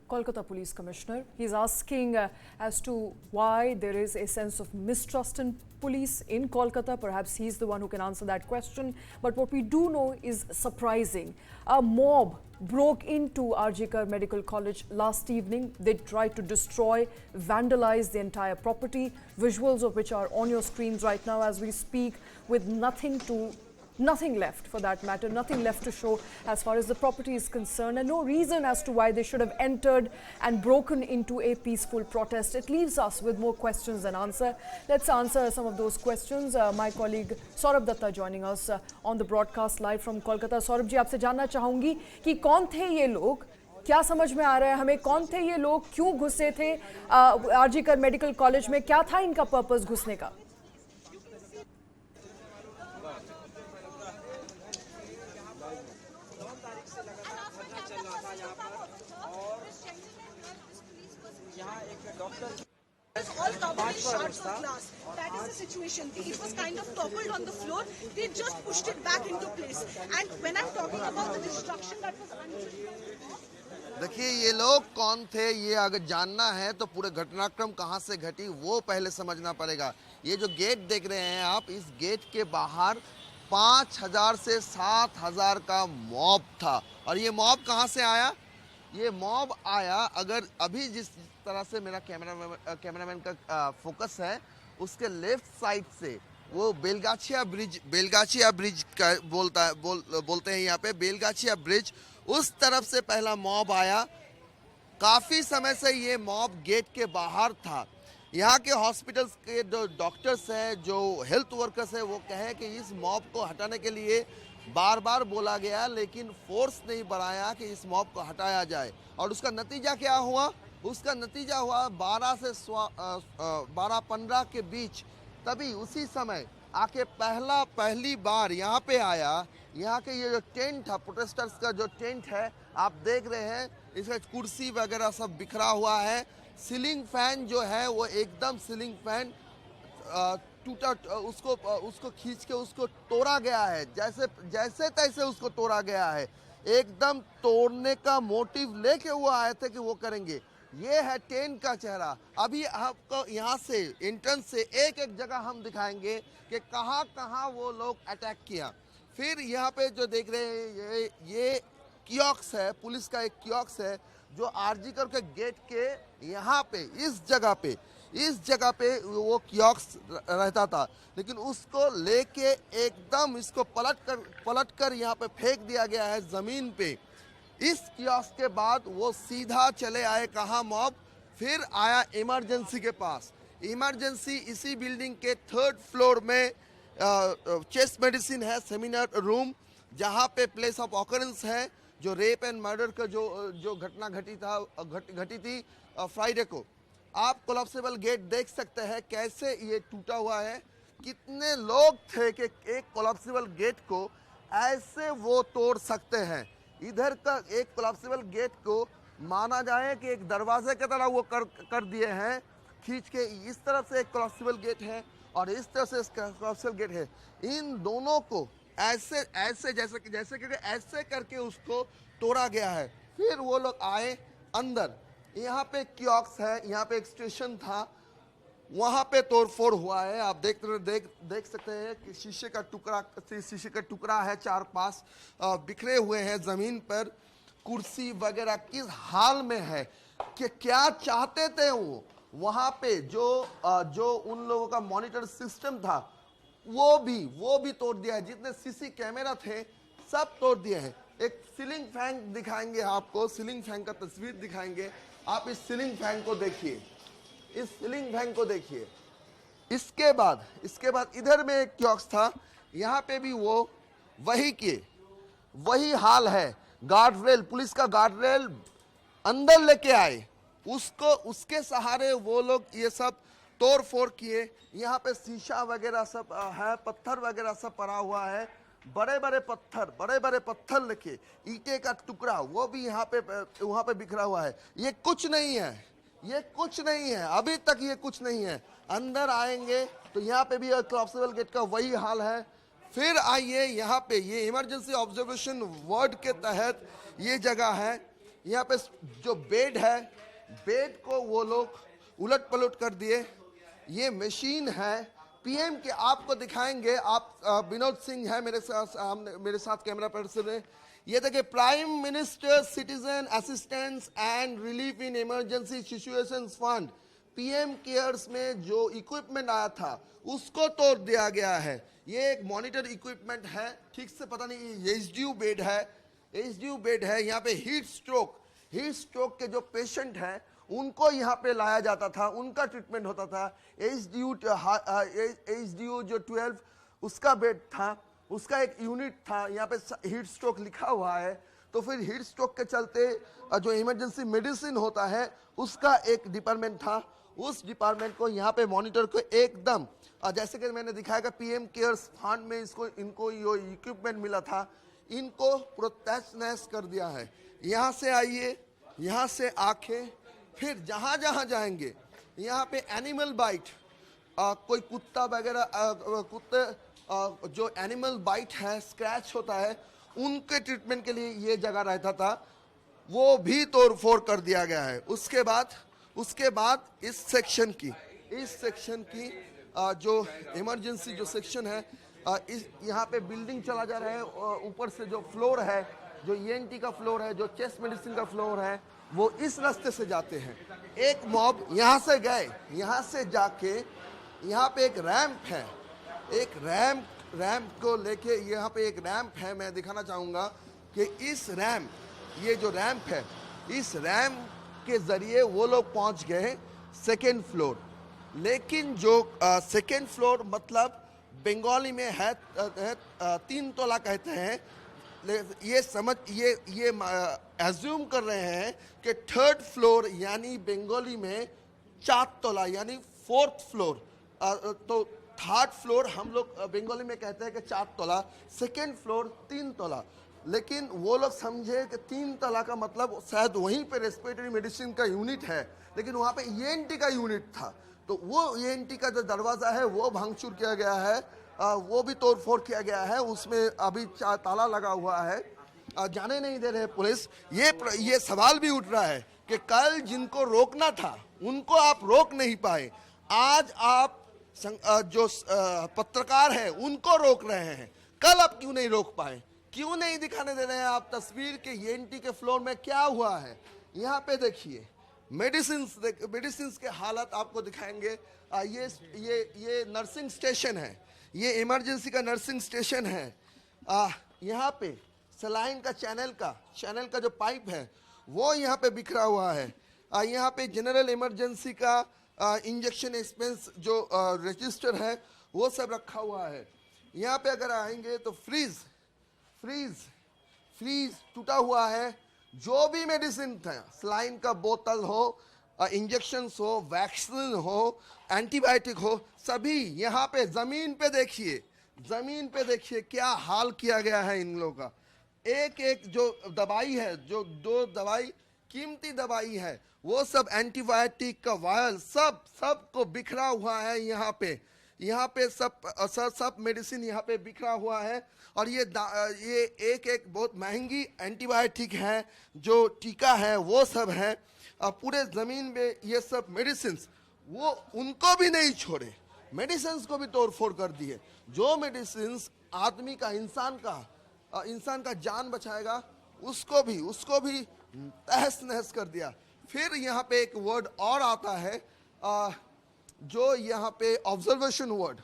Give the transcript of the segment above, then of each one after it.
Kolkata Police Commissioner. He's asking as to why there is a sense of mistrust in police in Kolkata. Perhaps he's the one who can answer that question. But what we do know is surprising. A mob broke into RG Kar Medical College last evening. They tried to destroy, vandalize the entire property, visuals of which are on your screens right now as we speak, with nothing left for that matter, nothing left to show as far as the property is concerned, and no reason as to why they should have entered and broken into a peaceful protest. It leaves us with more questions than answer. Let's answer some of those questions. My colleague Saurabh Datta joining us on the broadcast live from Kolkata. Saurabh जी, आपसे जानना चाहूंगी कि कौन थे ये लोग, क्या समझ में आ रहा है हमें, कौन थे ये लोग, क्यों घुसे थे आरजी कर मेडिकल कॉलेज में, क्या था इनका पर्पस घुसने का? All covered in shards of glass. That is the situation. It was kind of toppled on the floor. They just pushed it back into place. And when I'm talking about the destruction that was uncontrolled. देखिए, ये लोग कौन थे, ये अगर जानना है तो पूरे घटनाक्रम कहां से घटी वो पहले समझना पड़ेगा। ये जो गेट देख रहे हैं आप, इस गेट के बाहर 5000 से 7000 का मॉब था। और ये मॉब कहां से आया? ये मॉब आया, अगर अभी जिस तरह से मेरा कैमरामैन का फोकस है, उसके लेफ्ट साइड से वो बेलगाछिया ब्रिज का बोलते हैं यहाँ पे, बेलगाछिया ब्रिज, उस तरफ से पहला मॉब आया। काफ़ी समय से ये मॉब गेट के बाहर था। यहाँ के हॉस्पिटल्स के जो डॉक्टर्स हैं, जो हेल्थ वर्कर्स हैं, वो कहें कि इस मॉब को हटाने के लिए बार बार बोला गया, लेकिन फोर्स नहीं बढ़ाया कि इस मॉब को हटाया जाए। और उसका नतीजा क्या हुआ? उसका नतीजा हुआ 12 से 12-15 के बीच, तभी उसी समय आके पहली बार यहाँ पे आया। यहाँ के ये जो टेंट था, प्रोटेस्टर्स का जो टेंट है, आप देख रहे हैं, इसका कुर्सी वगैरह सब बिखरा हुआ है। सीलिंग फैन जो है वो एकदम सीलिंग फैन टूटा, उसको खींच के उसको तोड़ा गया है, जैसे तैसे उसको तोड़ा गया है। एकदम तोड़ने का मोटिव लेके वो आए थे कि वो करेंगे। ये है टेंट का चेहरा। अभी आपको यहाँ से एंट्रेंस से एक एक जगह हम दिखाएंगे कि कहाँ कहाँ वो लोग अटैक किया। फिर यहाँ पे जो देख रहे हैं, ये कियोस्क है, पुलिस का एक कियोस्क है, जो आरजी कर के गेट के यहाँ पे इस जगह पे वो कियोस्क रहता था, लेकिन उसको लेके एकदम इसको पलट कर यहाँ पे फेंक दिया गया है ज़मीन पे। इस कियोस्क के बाद वो सीधा चले आए कहाँ? मॉब। फिर आया इमरजेंसी के पास। इमरजेंसी इसी बिल्डिंग के 3rd फ्लोर में चेस्ट मेडिसिन है, सेमिनार रूम, जहाँ पे प्लेस ऑफ ऑकरेंस है, जो रेप एंड मर्डर का जो घटना घटी थी फ्राइडे को। आप कोलैप्सिबल गेट देख सकते हैं कैसे ये टूटा हुआ है। कितने लोग थे कि एक कोलैप्सिबल गेट को ऐसे वो तोड़ सकते हैं। इधर का एक कोलैप्सिबल गेट को माना जाए कि एक दरवाजे की तरह वो कर दिए हैं खींच के। इस तरफ से एक कोलैप्सिबल गेट है और इस तरफ से कोलैप्सिबल गेट है। इन दोनों को ऐसे ऐसे करके उसको तोड़ा गया है। फिर वो लोग आए अंदर। यहाँ पे कियोस्क है, यहाँ पे एक स्टेशन था, वहाँ पे तोड़फोड़ हुआ है। आप देख सकते हैं कि शीशे का टुकड़ा है, 4-5 बिखरे हुए हैं ज़मीन पर। कुर्सी वगैरह किस हाल में है कि क्या चाहते थे वो। वहाँ पे जो उन लोगों का मॉनिटर सिस्टम था वो भी तोड़ दिया है। जितने सीसी कैमरा थे सब तोड़ दिए हैं। एक सीलिंग फैन दिखाएंगे आपको, सीलिंग फैन का तस्वीर दिखाएंगे। आप इस सीलिंग फैन को देखिए, इस सीलिंग फैन को देखिए। इसके बाद इधर में एक कियोस्क था, यहाँ पे भी वो वही हाल है। गार्ड रेल, पुलिस का गार्ड रेल अंदर लेके आए, उसके सहारे वो लोग ये सब तोड़ फोड़ किए। यहाँ पे शीशा वगैरह सब है, पत्थर वगैरह सब पड़ा हुआ है, बड़े बड़े पत्थर लेके, ईंटे का टुकड़ा वो भी वहाँ पे बिखरा हुआ है। ये कुछ नहीं है, अभी तक ये कुछ नहीं है। अंदर आएंगे तो यहाँ पे भी कोलैप्सिबल गेट का वही हाल है। फिर आइए यहाँ पे, ये इमरजेंसी ऑब्जर्वेशन वार्ड के तहत ये जगह है। यहाँ पे जो बेड है, बेड को वो लोग उलट पलट कर दिए। ये मशीन है पीएम के, आपको दिखाएंगे। आप विनोद सिंह है मेरे साथ कैमरा पर्सन है। ये देखिए, prime minister citizen assistance and relief in emergency situations fund, PM cares में जो इक्विपमेंट आया था उसको तोड़ दिया गया है। ये एक मॉनिटर इक्विपमेंट है, ठीक से पता नहीं, ये एचडीयू बेड है, एचडीयू बेड है। यहाँ पे हीट स्ट्रोक के जो पेशेंट हैं उनको यहाँ पे लाया जाता था, उनका ट्रीटमेंट होता था। एचडीयू जो 12 उसका बेड था, उसका एक यूनिट था, यहाँ पे हीट स्ट्रोक लिखा हुआ है। तो फिर हीट स्ट्रोक के चलते जो इमरजेंसी मेडिसिन होता है उसका एक डिपार्टमेंट था, उस डिपार्टमेंट को यहाँ पे मॉनिटर को एकदम जैसे कि मैंने दिखाया कि पीएम केयर्स फंड में इनको ये इक्विपमेंट मिला था, इनको पूरा तहस नहस कर दिया है। यहाँ से आइए, यहाँ से आके फिर जहाँ जहाँ जाएंगे यहाँ पे एनिमल बाइट, कोई कुत्ता वगैरह कुत्ते जो एनिमल बाइट है, स्क्रैच होता है, उनके ट्रीटमेंट के लिए ये जगह रहता था, वो भी तोड़ फोड़ कर दिया गया है। उसके बाद इस सेक्शन की जो इमरजेंसी जो सेक्शन है, इस यहाँ पे बिल्डिंग चला जा रहा है। ऊपर से जो फ्लोर है, जो ईएनटी का फ्लोर है, जो चेस्ट मेडिसिन का फ्लोर है, वो इस रास्ते से जाते हैं। एक मॉब यहाँ से गए, यहाँ से जाके यहाँ पे एक रैंप है, एक रैंप को लेके यहाँ पे एक रैंप है। मैं दिखाना चाहूँगा कि ये जो रैंप है, इस रैंप के जरिए वो लोग पहुँच गए सेकेंड फ्लोर। लेकिन जो सेकेंड फ्लोर मतलब बंगाली में है 3 तोला कहते हैं। ये एज्यूम कर रहे हैं कि थर्ड फ्लोर यानी बंगाली में 4 तोला यानी 4th फ्लोर। तो थर्ड फ्लोर हम लोग बंगाली में कहते हैं कि 4 तोला, सेकेंड फ्लोर 3 तोला। लेकिन वो लोग समझे कि 3 तोला का मतलब शायद वहीं पे रेस्पिरेटरी मेडिसिन का यूनिट है, लेकिन वहाँ पे ईएनटी का यूनिट था। तो वो ईएनटी का जो दरवाज़ा है वो भांगचूर किया गया है, वो भी तोड़ फोड़ किया गया है। उसमें अभी ताला लगा हुआ है, जाने नहीं दे रहे पुलिस। ये सवाल भी उठ रहा है कि कल जिनको रोकना था उनको आप रोक नहीं पाए, आज आप जो पत्रकार हैं उनको रोक रहे हैं, कल आप क्यों नहीं रोक पाए, क्यों नहीं दिखाने दे रहे हैं आप तस्वीर के ईएनटी के फ्लोर में क्या हुआ है। यहाँ पे देखिए मेडिसिन के हालत आपको दिखाएंगे। ये नर्सिंग स्टेशन है, ये इमरजेंसी का नर्सिंग स्टेशन है। यहाँ पे सलाइन का चैनल का जो पाइप है वो यहाँ पे बिखरा हुआ है। यहाँ पे जनरल इमरजेंसी का इंजेक्शन एक्सपेंस जो रजिस्टर है वो सब रखा हुआ है। यहाँ पे अगर आएंगे तो फ्रीज टूटा हुआ है। जो भी मेडिसिन था, सलाइन का बोतल हो, इंजेक्शन हो, वैक्सीन हो, एंटीबायोटिक हो, सभी यहाँ पे ज़मीन पे देखिए क्या हाल किया गया है इन लोगों का। एक जो दवाई है, जो 2 दवाई कीमती दवाई है, वो सब एंटीबायोटिक का वायल सब को बिखरा हुआ है। यहाँ पे सब मेडिसिन यहाँ पे बिखरा हुआ है। और ये एक बहुत महंगी एंटीबायोटिक है, जो टीका है, वो सब है। पूरे ज़मीन में ये सब मेडिसिन, वो उनको भी नहीं छोड़े, मेडिसिन को भी तोड़ फोड़ कर दिए। जो मेडिसिन आदमी का, इंसान का जान बचाएगा, उसको भी तहस नहस कर दिया। फिर यहाँ पे एक वर्ड और आता है, जो यहाँ पे observation word,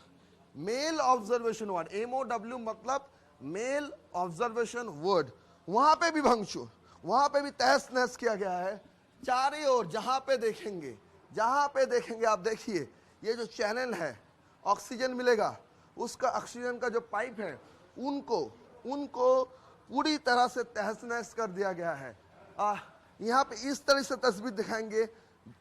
male observation word, MOW मतलब मेल ऑब्जर्वेशन वर्ड, वहाँ पे भी भंगचूर, वहाँ पे भी तहस नहस किया गया है। चारों ओर जहाँ पे देखेंगे आप देखिए, ये जो चैनल है, ऑक्सीजन मिलेगा, उसका ऑक्सीजन का जो पाइप है, उनको पूरी तरह से तहस नहस कर दिया गया है। यहाँ पे इस तरह से तस्वीर दिखाएंगे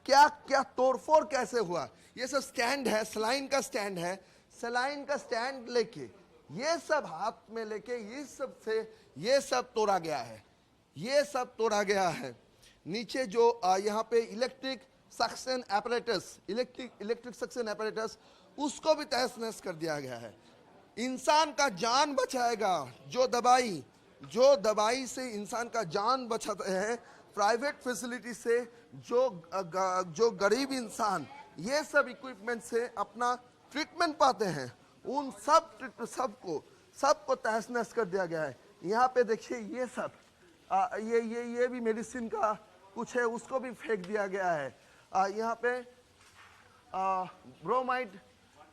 क्या तोड़फोड़ कैसे हुआ। ये सब स्टैंड है, सलाइन का स्टैंड लेके, ये सब हाथ में लेके, ये सब तोड़ा गया है। नीचे जो यहाँ पे इलेक्ट्रिक सक्शन एपरेटस, उसको भी तहस नहस कर दिया गया है। इंसान का जान बचाएगा जो दवाई से इंसान का जान बचाते हैं, प्राइवेट फैसिलिटी से जो गरीब इंसान ये सब इक्विपमेंट से अपना ट्रीटमेंट पाते हैं, उन सबको तहस नहस कर दिया गया है। यहाँ पे देखिए ये सब ये भी मेडिसिन का कुछ है, उसको भी फेंक दिया गया है। यहाँ पे ब्रोमाइड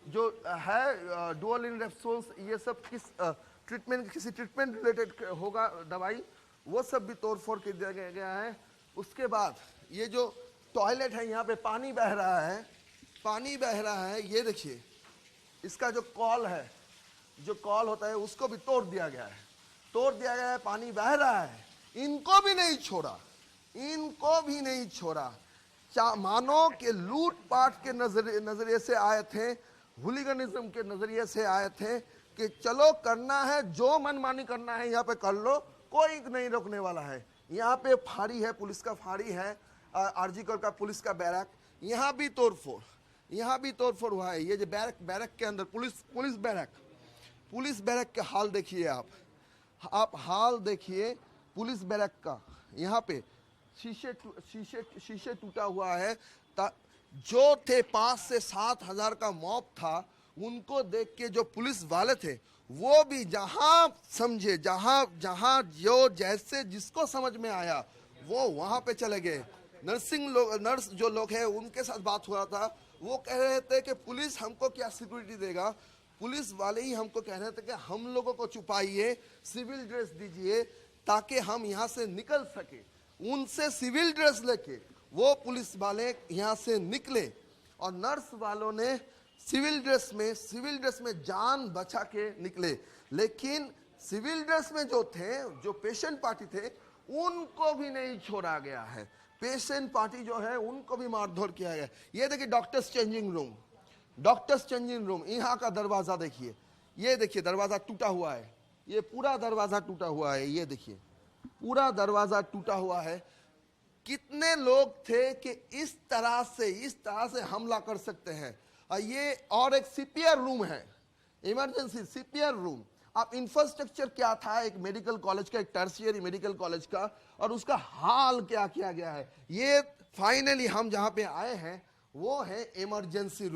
जो है डुअल इन रेप्सोल्स, ये सब किसी ट्रीटमेंट रिलेटेड होगा दवाई, वो सब भी तोड़ फोड़ कर दिया गया है। उसके बाद ये जो टॉयलेट है, यहाँ पे पानी बह रहा है, ये देखिए इसका जो कॉल होता है उसको भी तोड़ दिया गया है, पानी बह रहा है। इनको भी नहीं छोड़ा। मानो के लूटपाट के नजरिए से आए थे, हुलिगनिज्म के नजरिए से आए थे कि चलो करना है, जो मनमानी करना है यहाँ पे कर लो, कोई नहीं रोकने वाला है। यहाँ पे फाड़ी है, पुलिस का फाड़ी है, आरजीकर का पुलिस का बैरक, यहाँ भी तोड़फोड़ हुआ है। ये जो बैरक के अंदर पुलिस बैरक का हाल देखिए आप हाल देखिए पुलिस बैरक का। यहाँ पे शीशे टूटा हुआ है। जो थे 5 से 7 हजार का मॉब था, उनको देख के जो पुलिस वाले थे वो भी जहां समझे, जहां जो जैसे जिसको समझ में आया वो वहां पे चले गए। नर्स जो लोग हैं उनके साथ बात हुआ था, वो कह रहे थे कि पुलिस हमको क्या सिक्योरिटी देगा। पुलिस वाले ही हमको कह रहे थे कि हम लोगों को छुपाइए, सिविल ड्रेस दीजिए ताकि हम यहाँ से निकल सके। उनसे सिविल ड्रेस लेके वो पुलिस वाले यहाँ से निकले और नर्स वालों ने सिविल ड्रेस में जान बचा के निकले। लेकिन सिविल ड्रेस में जो पेशेंट पार्टी थे उनको भी नहीं छोड़ा गया है। पेशेंट पार्टी जो है उनको भी मारधोर किया गया। ये देखिए डॉक्टर्स चेंजिंग रूम, यहाँ का दरवाजा देखिए, ये देखिए दरवाजा टूटा हुआ है, ये पूरा दरवाजा टूटा हुआ है, ये देखिए पूरा दरवाजा टूटा हुआ है। कितने लोग थे कि इस तरह से हमला कर सकते हैं। ये और एक सीपीआर रूम है, इमरजेंसी सीपीआर रूम। आप इंफ्रास्ट्रक्चर क्या था एक मेडिकल कॉलेज का, एक टर्शियरी मेडिकल कॉलेज का, और उसका हाल क्या किया गया है। ये फाइनली हम जहां पे आए हैं वो है इमरजेंसी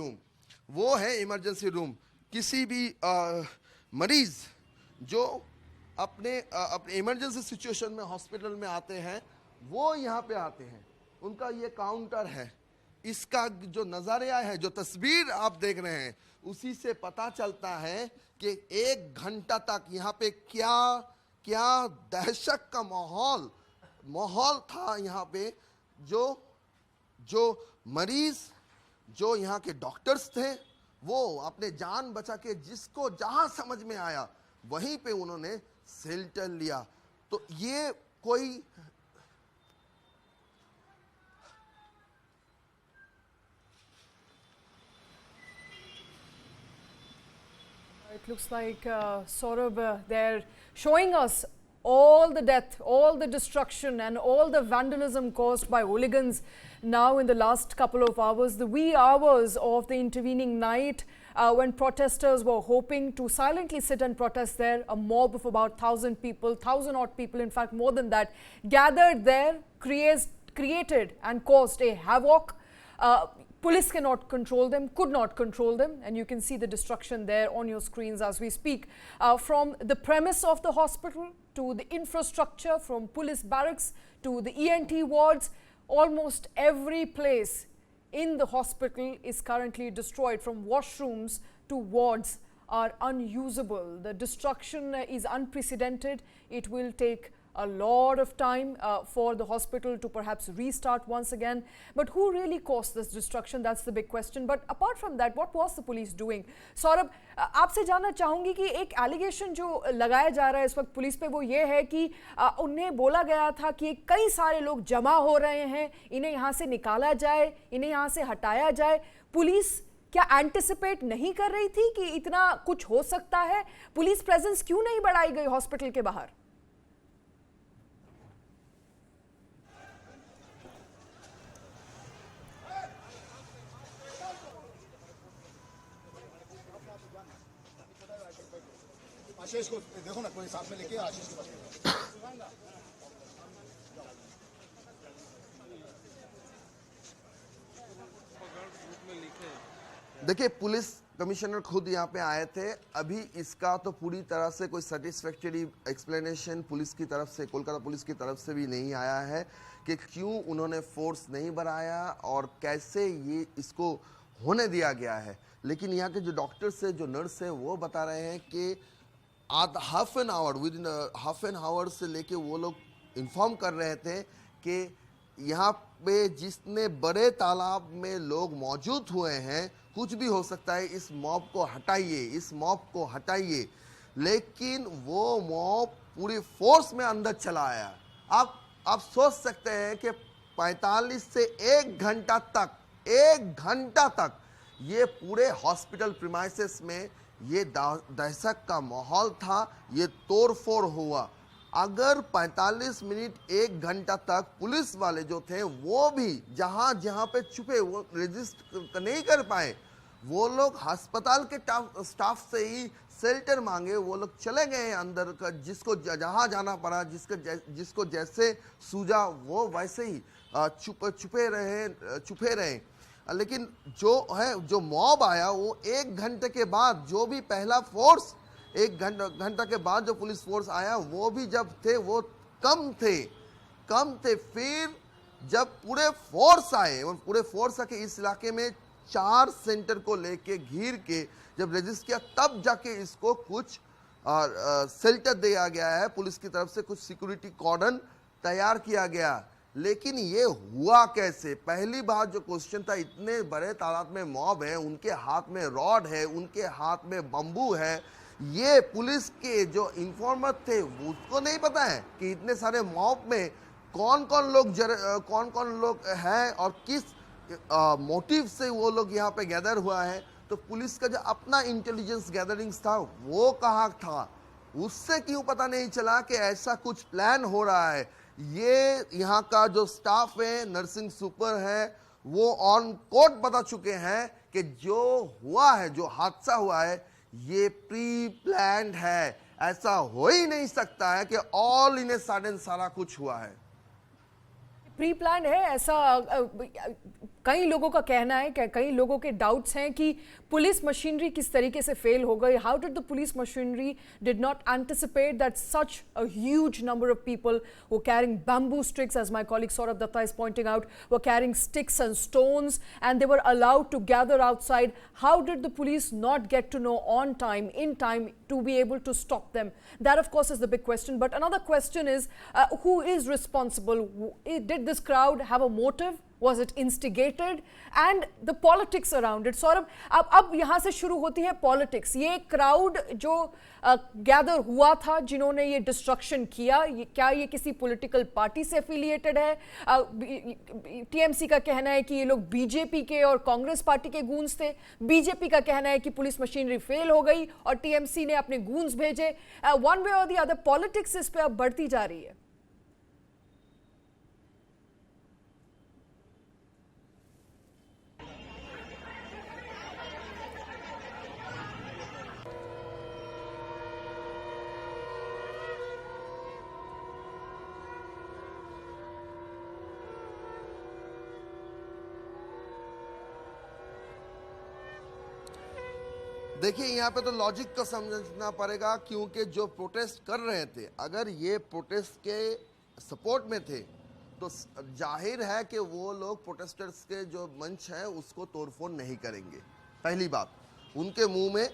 रूम। किसी भी मरीज जो अपने इमरजेंसी सिचुएशन में हॉस्पिटल में आते हैं वो यहाँ पे आते हैं, उनका ये काउंटर है। इसका जो नज़ारा है, जो तस्वीर आप देख रहे हैं, उसी से पता चलता है कि 1 घंटा तक यहाँ पे क्या दहशत का माहौल था। यहाँ पे जो मरीज, जो यहाँ के डॉक्टर्स थे, वो अपने जान बचा के जिसको जहां समझ में आया वहीं पे उन्होंने शेल्टर लिया। तो ये कोई It looks like Saurabh, they're showing us all the death, all the destruction and all the vandalism caused by hooligans now in the last couple of hours, the wee hours of the intervening night when protesters were hoping to silently sit and protest there. A mob of about 1,000 people, 1,000 odd people, in fact more than that, gathered there, created and caused a havoc. Police cannot control them, could not control them, and you can see the destruction there on your screens as we speak. From the premise of the hospital to the infrastructure, from police barracks to the ENT wards, almost every place in the hospital is currently destroyed. From washrooms to wards are unusable. The destruction is unprecedented. It will take a lot of time for the hospital to perhaps restart once again. But who really caused this destruction? That's the big question. But apart from that, what was the police doing? Saurabh, आपसे जानना चाहूँगी कि एक allegation जो लगाया जा रहा है इस वक्त पुलिस पे, वो ये है कि उन्हें बोला गया था कि कई सारे लोग जमा हो रहे हैं, इन्हें यहाँ से निकाला जाए, इन्हें यहाँ से हटाया जाए। पुलिस क्या एंटिसिपेट नहीं कर रही थी कि इतना कुछ हो सकता है? पुलिस प्रेजेंस क्यों नहीं बढ़ाई गई हॉस्पिटल के बाहर? आशीष को देखो ना, कोई साथ में लेके आशीष के पास। देखिए, पुलिस कमिश्नर खुद यहाँ पे आए थे। अभी इसका तो पूरी तरह से कोई सेटिस्फैक्टरी एक्सप्लेनेशन पुलिस की तरफ से, कोलकाता पुलिस की तरफ से भी नहीं आया है कि क्यों उन्होंने फोर्स नहीं बढ़ाया और कैसे ये इसको होने दिया गया है। लेकिन यहाँ के जो डॉक्टर्स है, जो नर्स है, वो बता रहे हैं कि half an hour, with in half an hour से लेके वो लोग इन्फॉर्म कर रहे थे कि यहाँ पे जितने बड़े तालाब में लोग मौजूद हुए हैं, कुछ भी हो सकता है, इस मॉब को हटाइए, इस मॉब को हटाइए। लेकिन वो मॉब पूरी फोर्स में अंदर चला आया। आप सोच सकते हैं कि 45 से 1 घंटा तक ये पूरे हॉस्पिटल प्रीमाइसेस में ये दहशत का माहौल था, ये तोड़फोड़ हुआ। अगर 45 मिनट 1 घंटा तक पुलिस वाले जो थे वो भी जहां पे छुपे, वो रेजिस्ट नहीं कर पाए, वो लोग अस्पताल के स्टाफ से ही शेल्टर मांगे, वो लोग चले गए अंदर का, जिसको जहां जाना पड़ा, जिसको जैसे सूझा वो वैसे ही छुपे रहे। लेकिन जो मॉब आया वो 1 घंटे के बाद, जो भी पहला फोर्स 1 घंटा के बाद जो पुलिस फोर्स आया, वो भी जब थे वो कम थे। फिर जब पूरे फोर्स आए और पूरे फोर्स आके इस इलाके में 4 सेंटर को लेके घिर के जब रजिस्ट किया, तब जाके इसको कुछ शेल्टर दिया गया है, पुलिस की तरफ से कुछ सिक्योरिटी कॉर्डन तैयार किया गया। लेकिन ये हुआ कैसे? पहली बात जो क्वेश्चन था, इतने बड़े तादाद में मॉब है, उनके हाथ में रॉड है, उनके हाथ में बम्बू है, ये पुलिस के जो इंफॉर्मर थे उसको नहीं पता है कि इतने सारे मॉब में कौन कौन लोग हैं और किस मोटिव से वो लोग यहाँ पे गैदर हुआ है। तो पुलिस का जो अपना इंटेलिजेंस गैदरिंग्स था वो कहाँ था, उससे क्यों पता नहीं चला कि ऐसा कुछ प्लान हो रहा है। ये यहाँ का जो स्टाफ है, नर्सिंग सुपर है, वो ऑन कोर्ट बता चुके हैं कि जो हुआ है, जो हादसा हुआ है, ये प्री प्लान्ड है। ऐसा हो ही नहीं सकता है कि ऑल इन ए सडन सारा कुछ हुआ है। प्री प्लान है ऐसा कई लोगों का कहना है, कई लोगों के डाउट्स हैं कि पुलिस मशीनरी किस तरीके से फेल हो गई। How did the police machinery did not anticipate that such a huge number of people were carrying bamboo sticks, as my colleague Saurabh Datta is pointing out, were carrying sticks and stones, and they were allowed to gather outside. How did the police not get to know on time, in time, to be able to stop them? That of course is the big question. But another question is, who is responsible? Did this crowd have a motive? Was it instigated? And the politics around it. Saurabh, अब यहाँ से शुरू होती है politics. ये crowd जो gather हुआ था, जिन्होंने ये डिस्ट्रक्शन किया, क्या ये किसी पॉलिटिकल पार्टी से एफिलिएटेड है? टीएमसी का कहना है कि ये लोग बीजेपी के और कांग्रेस पार्टी के गूंज थे। बीजेपी का कहना है कि पुलिस मशीनरी फेल हो गई और टीएमसी ने अपने गूंज भेजे। वन वे और द अदर पॉलिटिक्स इस पे अब बढ़ती जा रही है। देखिए, यहाँ पे तो लॉजिक को समझना पड़ेगा, क्योंकि जो प्रोटेस्ट कर रहे थे, अगर ये प्रोटेस्ट के सपोर्ट में थे तो जाहिर है कि वो लोग प्रोटेस्टर्स के जो मंच है उसको तोड़फोड़ नहीं करेंगे। पहली बात, उनके मुंह में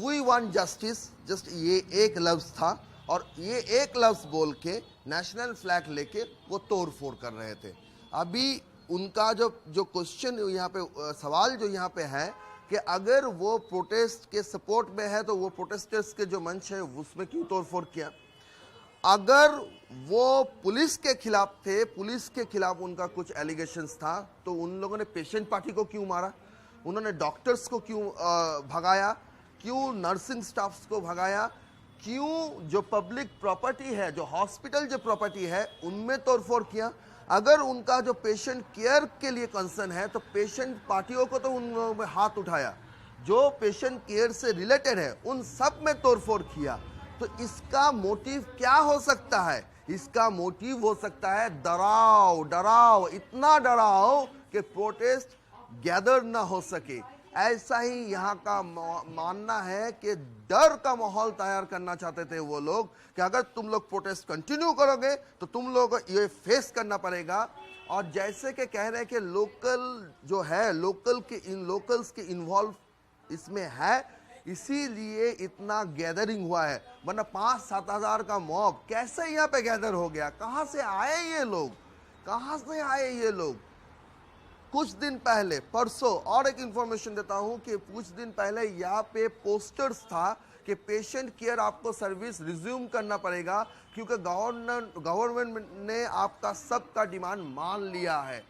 वी वांट जस्टिस, जस्ट ये एक लफ्ज था, और ये एक लफ्ज बोल के नेशनल फ्लैग लेके वो तोड़फोड़ कर रहे थे। अभी उनका जो क्वेश्चन यहाँ पे, सवाल जो यहाँ पे है कि अगर वो प्रोटेस्ट के सपोर्ट में है तो वो प्रोटेस्टर्स के जो मंच है उसमें क्यों तोड़फोड़ किया? अगर वो पुलिस के खिलाफ थे, पुलिस के खिलाफ उनका कुछ एलिगेशंस था, तो उन लोगों ने पेशेंट पार्टी को क्यों मारा? उन्होंने डॉक्टर्स को क्यों भगाया? क्यों नर्सिंग स्टाफ्स को भगाया? क्यों जो पब्लिक प्रॉपर्टी है, जो हॉस्पिटल जो प्रॉपर्टी है, उनमें तोड़फोड़ किया? अगर उनका जो पेशेंट केयर के लिए कंसर्न है तो पेशेंट पार्टियों को तो उन लोगों में हाथ उठाया, जो पेशेंट केयर से रिलेटेड है उन सब में तोड़फोड़ किया। तो इसका मोटिव क्या हो सकता है? इसका मोटिव हो सकता है डराओ, इतना डराओ कि प्रोटेस्ट गैदर ना हो सके। ऐसा ही यहाँ का मानना है कि डर का माहौल तैयार करना चाहते थे वो लोग कि अगर तुम लोग प्रोटेस्ट कंटिन्यू करोगे तो तुम लोग ये फेस करना पड़ेगा। और जैसे कि कह रहे हैं कि लोकल जो है, लोकल्स के इन्वॉल्व इसमें है, इसीलिए इतना गैदरिंग हुआ है। वरना 5-7 हज़ार का मॉब कैसे यहाँ पे गैदर हो गया? कहाँ से आए ये लोग? कहाँ से आए ये लोग? कुछ दिन पहले, परसों, और एक इंफॉर्मेशन देता हूं कि कुछ दिन पहले यहाँ पे पोस्टर्स था कि पेशेंट केयर आपको सर्विस रिज्यूम करना पड़ेगा क्योंकि गवर्नमेंट ने आपका सबका डिमांड मान लिया है।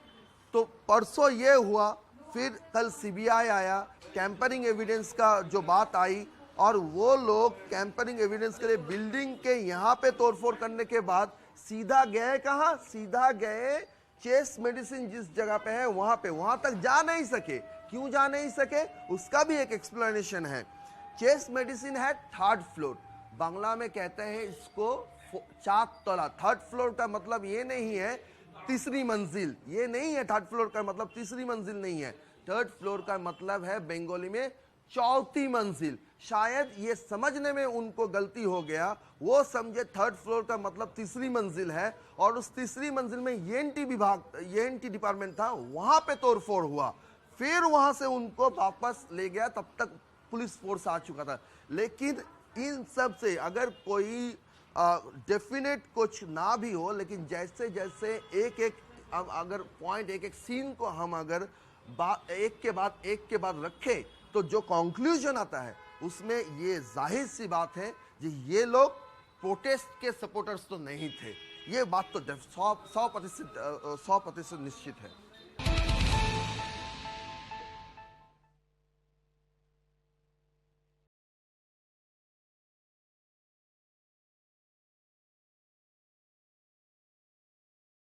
तो परसों ये हुआ, फिर कल सीबीआई आया, टैंपरिंग एविडेंस का जो बात आई, और वो लोग टैंपरिंग एविडेंस के लिए बिल्डिंग के यहाँ पे तोड़फोड़ करने के बाद सीधा गए कहाँ? सीधा गए चेस मेडिसिन जिस जगह पे है वहां पे। वहां तक जा नहीं सके। क्यों जा नहीं सके? उसका भी एक एक्सप्लेनेशन है। चेस मेडिसिन है 3rd फ्लोर, बांग्ला में कहते हैं इसको 4 तला। 3rd फ्लोर का मतलब ये नहीं है तीसरी मंजिल, ये नहीं है। 3rd फ्लोर का मतलब तीसरी मंजिल नहीं है। 3rd फ्लोर का मतलब है बंगाली में 4थी मंजिल। शायद ये समझने में उनको गलती हो गया, वो समझे 3rd फ्लोर का मतलब तीसरी मंजिल है, और उस तीसरी मंजिल में ENT डिपार्टमेंट था, वहां पे तोड़फोड़ हुआ। फिर वहां से उनको वापस ले गया, तब तक पुलिस फोर्स आ चुका था। लेकिन इन सब से अगर कोई डेफिनेट कुछ ना भी हो, लेकिन जैसे जैसे एक अगर पॉइंट, एक सीन को हम अगर एक के बाद रखें तो जो कंक्लूजन आता है उसमें ये जाहिर सी बात है कि ये लोग प्रोटेस्ट के सपोर्टर्स तो नहीं थे। ये बात तो 100% निश्चित है।